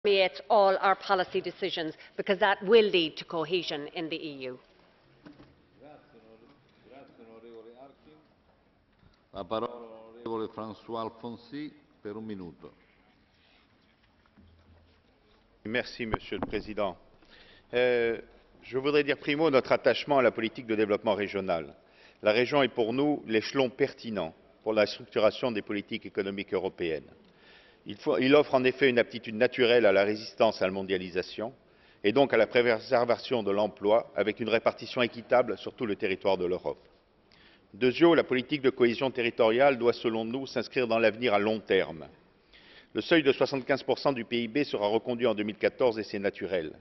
permeate all our policy decisions, because that will lead to cohesion in the EU. La parola all'onorevole François Alfonsi per un minuto. Merci, Monsieur le Président. Je voudrais dire primo notre attachement à la politique de développement régional. La région est pour nous l'échelon pertinent pour la structuration des politiques économiques européennes. Il offre en effet une aptitude naturelle à la résistance à la mondialisation et donc à la préservation de l'emploi avec une répartition équitable sur tout le territoire de l'Europe. Deuxièmement, la politique de cohésion territoriale doit, selon nous, s'inscrire dans l'avenir à long terme. Le seuil de 75% du PIB sera reconduit en 2014 et c'est naturel.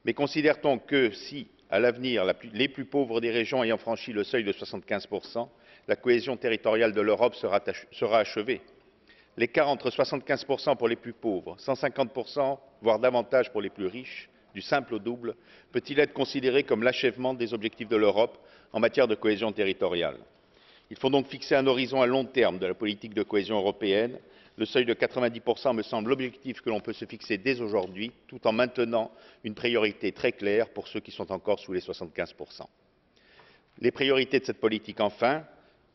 Mais considère-t-on que si, à l'avenir, les plus pauvres des régions ayant franchi le seuil de 75%, la cohésion territoriale de l'Europe sera achevée? L'écart entre 75% pour les plus pauvres, 150%, voire davantage pour les plus riches, du simple au double, peut-il être considéré comme l'achèvement des objectifs de l'Europe en matière de cohésion territoriale? Il faut donc fixer un horizon à long terme de la politique de cohésion européenne. Le seuil de 90% me semble l'objectif que l'on peut se fixer dès aujourd'hui, tout en maintenant une priorité très claire pour ceux qui sont encore sous les 75%. Les priorités de cette politique, enfin.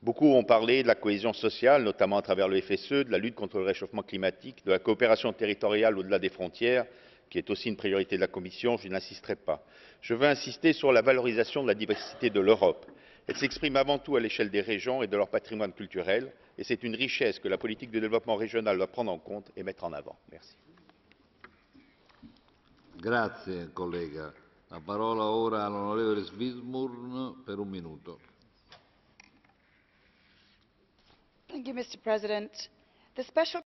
Beaucoup ont parlé de la cohésion sociale, notamment à travers le FSE, de la lutte contre le réchauffement climatique, de la coopération territoriale au-delà des frontières, qui est aussi une priorité de la Commission. Je n'insisterai pas. Je veux insister sur la valorisation de la diversité de l'Europe. Elle s'exprime avant tout à l'échelle des régions et de leur patrimoine culturel, et c'est une richesse que la politique de développement régional doit prendre en compte et mettre en avant. Merci. Grazie, collega. La parola ora all'onorevole Swisburne per un minuto. Thank you, Mr. President. The Special